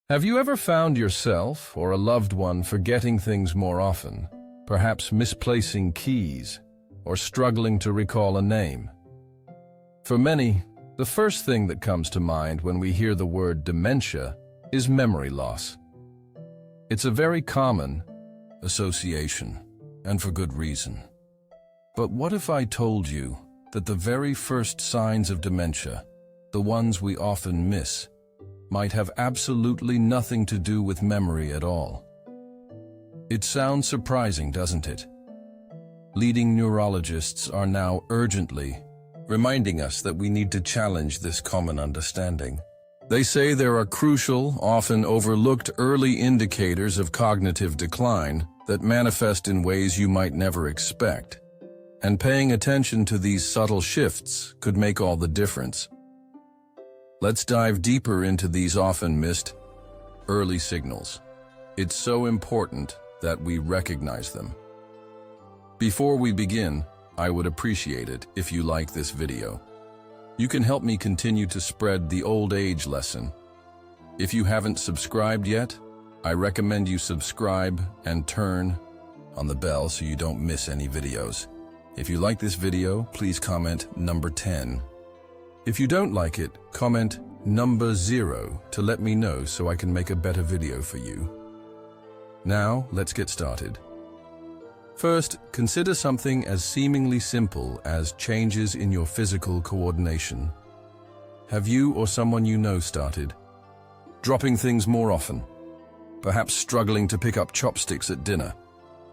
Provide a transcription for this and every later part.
Have you ever found yourself or a loved one forgetting things more often, perhaps misplacing keys or struggling to recall a name? For many, the first thing that comes to mind when we hear the word dementia is memory loss. It's a very common association, and for good reason. But what if I told you that the very first signs of dementia, the ones we often miss, might have absolutely nothing to do with memory at all? It sounds surprising, doesn't it? Leading neurologists are now urgently reminding us that we need to challenge this common understanding. They say there are crucial, often overlooked early indicators of cognitive decline that manifest in ways you might never expect. And paying attention to these subtle shifts could make all the difference. Let's dive deeper into these often missed early signals. It's so important that we recognize them. Before we begin, I would appreciate it if you like this video. You can help me continue to spread the old age lesson. If you haven't subscribed yet, I recommend you subscribe and turn on the bell so you don't miss any videos. If you like this video, please comment number 10. If you don't like it, comment number 0 to let me know so I can make a better video for you. Now, let's get started. First, consider something as seemingly simple as changes in your physical coordination. Have you or someone you know started dropping things more often? Perhaps struggling to pick up chopsticks at dinner,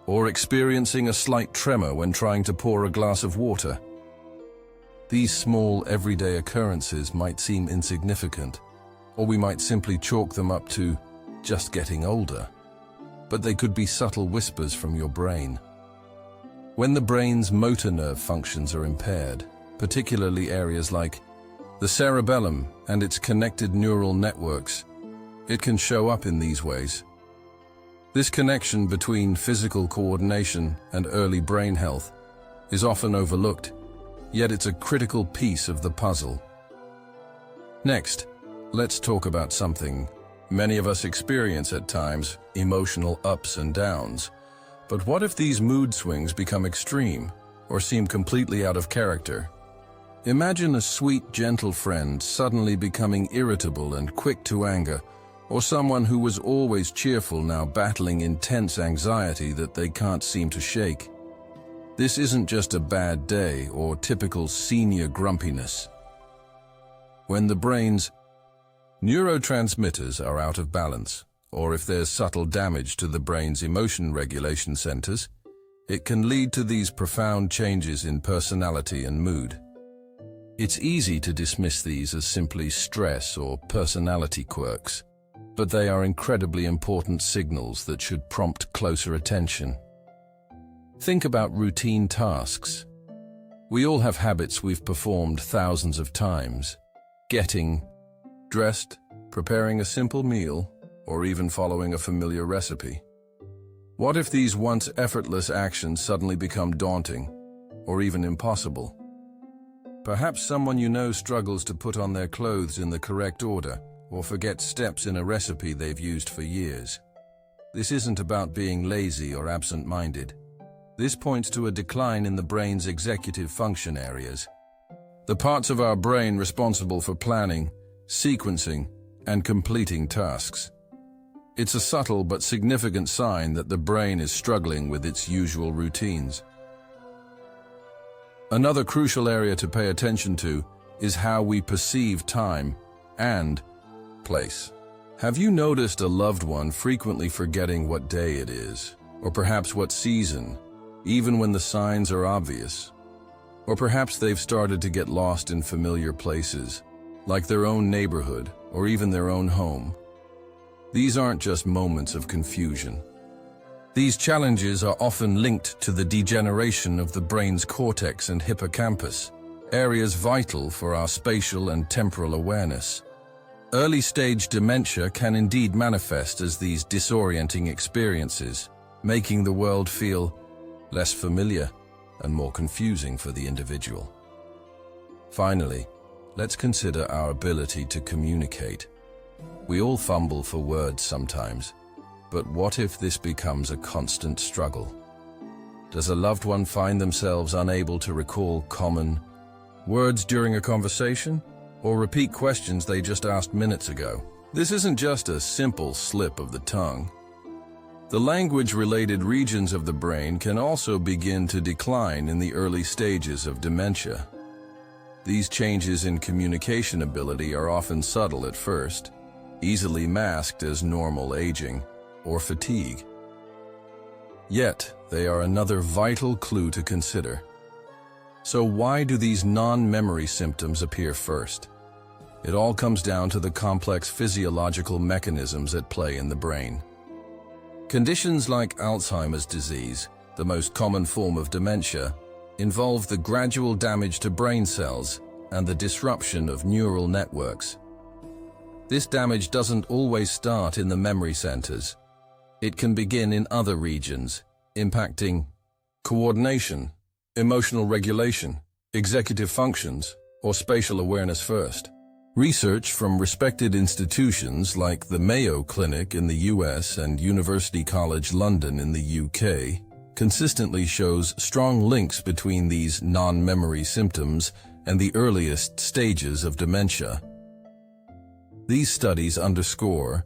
or experiencing a slight tremor when trying to pour a glass of water? These small, everyday occurrences might seem insignificant, or we might simply chalk them up to just getting older. But they could be subtle whispers from your brain. When the brain's motor nerve functions are impaired, particularly areas like the cerebellum and its connected neural networks, it can show up in these ways. This connection between physical coordination and early brain health is often overlooked, yet it's a critical piece of the puzzle. Next, let's talk about something many of us experience at times: emotional ups and downs. But what if these mood swings become extreme or seem completely out of character? Imagine a sweet, gentle friend suddenly becoming irritable and quick to anger, or someone who was always cheerful now battling intense anxiety that they can't seem to shake. This isn't just a bad day or typical senior grumpiness. When the brain's neurotransmitters are out of balance, or if there's subtle damage to the brain's emotion regulation centers, it can lead to these profound changes in personality and mood. It's easy to dismiss these as simply stress or personality quirks, but they are incredibly important signals that should prompt closer attention. Think about routine tasks. We all have habits we've performed thousands of times: getting dressed, preparing a simple meal, or even following a familiar recipe. What if these once effortless actions suddenly become daunting, or even impossible? Perhaps someone you know struggles to put on their clothes in the correct order, or forgets steps in a recipe they've used for years. This isn't about being lazy or absent-minded. This points to a decline in the brain's executive function areas, the parts of our brain responsible for planning, sequencing, and completing tasks. It's a subtle but significant sign that the brain is struggling with its usual routines. Another crucial area to pay attention to is how we perceive time and place. Have you noticed a loved one frequently forgetting what day it is, or perhaps what season, even when the signs are obvious? Or perhaps they've started to get lost in familiar places, like their own neighborhood or even their own home. These aren't just moments of confusion. These challenges are often linked to the degeneration of the brain's cortex and hippocampus, areas vital for our spatial and temporal awareness. Early-stage dementia can indeed manifest as these disorienting experiences, making the world feel less familiar and more confusing for the individual. Finally, let's consider our ability to communicate. We all fumble for words sometimes, but what if this becomes a constant struggle? Does a loved one find themselves unable to recall common words during a conversation, or repeat questions they just asked minutes ago? This isn't just a simple slip of the tongue. The language-related regions of the brain can also begin to decline in the early stages of dementia. These changes in communication ability are often subtle at first, easily masked as normal aging or fatigue. Yet, they are another vital clue to consider. So why do these non-memory symptoms appear first? It all comes down to the complex physiological mechanisms at play in the brain. Conditions like Alzheimer's disease, the most common form of dementia, involve the gradual damage to brain cells and the disruption of neural networks. This damage doesn't always start in the memory centers. It can begin in other regions, impacting coordination, emotional regulation, executive functions, or spatial awareness first. Research from respected institutions like the Mayo Clinic in the US and University College London in the UK consistently shows strong links between these non-memory symptoms and the earliest stages of dementia. These studies underscore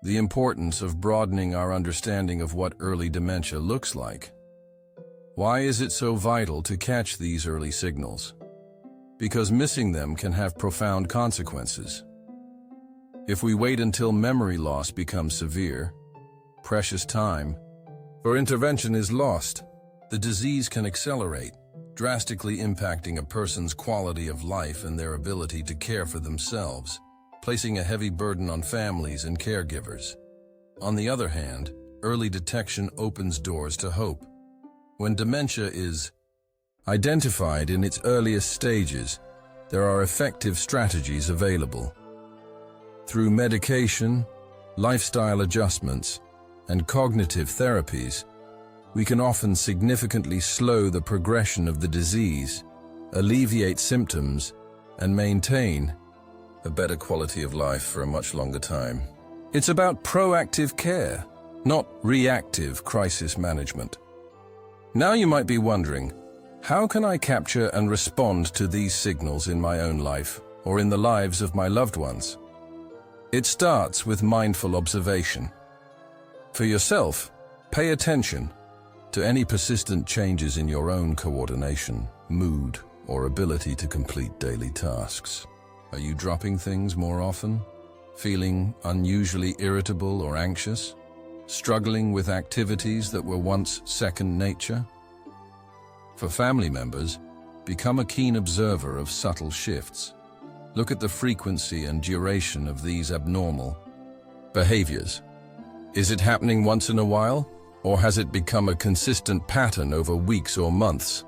the importance of broadening our understanding of what early dementia looks like. Why is it so vital to catch these early signals? Because missing them can have profound consequences. If we wait until memory loss becomes severe, precious time for intervention is lost. The disease can accelerate, drastically impacting a person's quality of life and their ability to care for themselves, placing a heavy burden on families and caregivers. On the other hand, early detection opens doors to hope. When dementia is identified in its earliest stages, there are effective strategies available. Through medication, lifestyle adjustments, and cognitive therapies, we can often significantly slow the progression of the disease, alleviate symptoms, and maintain a better quality of life for a much longer time. It's about proactive care, not reactive crisis management. Now you might be wondering, how can I capture and respond to these signals in my own life or in the lives of my loved ones? It starts with mindful observation. For yourself, pay attention to any persistent changes in your own coordination, mood, or ability to complete daily tasks. Are you dropping things more often? Feeling unusually irritable or anxious? Struggling with activities that were once second nature? For family members, become a keen observer of subtle shifts. Look at the frequency and duration of these abnormal behaviors. Is it happening once in a while, or has it become a consistent pattern over weeks or months?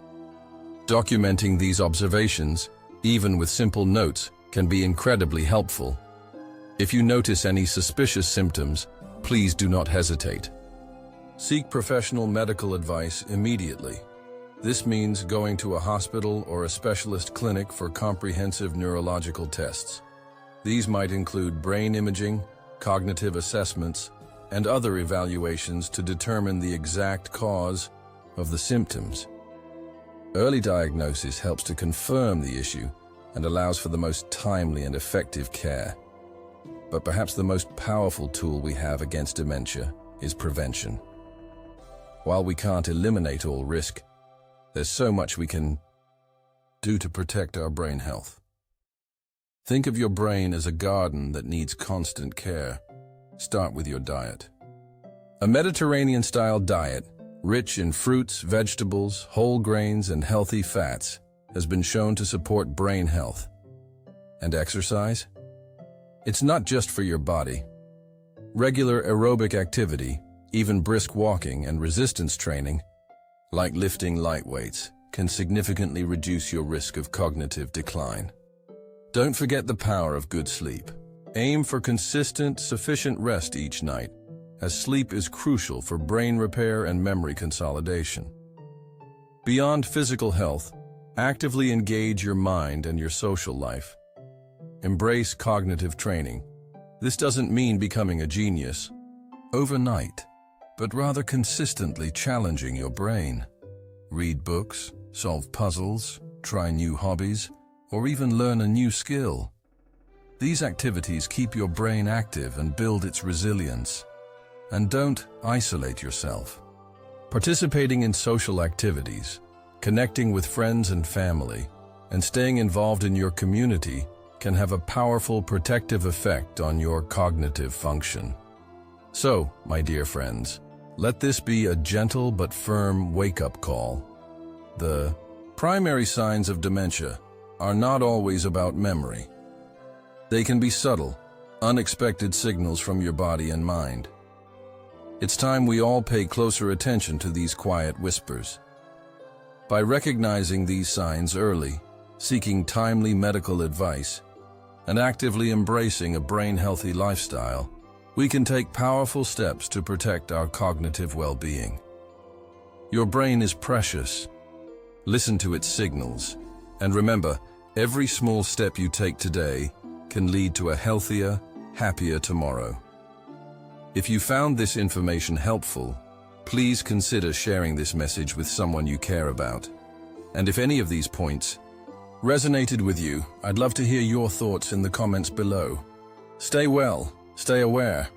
Documenting these observations, even with simple notes, can be incredibly helpful. If you notice any suspicious symptoms, please do not hesitate. Seek professional medical advice immediately. This means going to a hospital or a specialist clinic for comprehensive neurological tests. These might include brain imaging, cognitive assessments, and other evaluations to determine the exact cause of the symptoms. Early diagnosis helps to confirm the issue and allows for the most timely and effective care. But perhaps the most powerful tool we have against dementia is prevention. While we can't eliminate all risk, there's so much we can do to protect our brain health. Think of your brain as a garden that needs constant care. Start with your diet. A Mediterranean-style diet, rich in fruits, vegetables, whole grains, and healthy fats, has been shown to support brain health. And exercise? It's not just for your body. Regular aerobic activity, even brisk walking and resistance training, like lifting light weights, can significantly reduce your risk of cognitive decline. Don't forget the power of good sleep. Aim for consistent, sufficient rest each night, as sleep is crucial for brain repair and memory consolidation. Beyond physical health, actively engage your mind and your social life. Embrace cognitive training, This doesn't mean becoming a genius overnight, but rather consistently challenging your brain. Read books, solve puzzles, try new hobbies, or even learn a new skill. These activities keep your brain active and build its resilience. And don't isolate yourself. Participating in social activities, connecting with friends and family, and staying involved in your community can have a powerful protective effect on your cognitive function. So, my dear friends, let this be a gentle but firm wake-up call. The primary signs of dementia are not always about memory. They can be subtle, unexpected signals from your body and mind. It's time we all pay closer attention to these quiet whispers. By recognizing these signs early, seeking timely medical advice, and actively embracing a brain-healthy lifestyle, we can take powerful steps to protect our cognitive well-being. Your brain is precious. Listen to its signals, and remember, every small step you take today can lead to a healthier, happier tomorrow. If you found this information helpful, please consider sharing this message with someone you care about. And if any of these points resonated with you, I'd love to hear your thoughts in the comments below. Stay well, stay aware,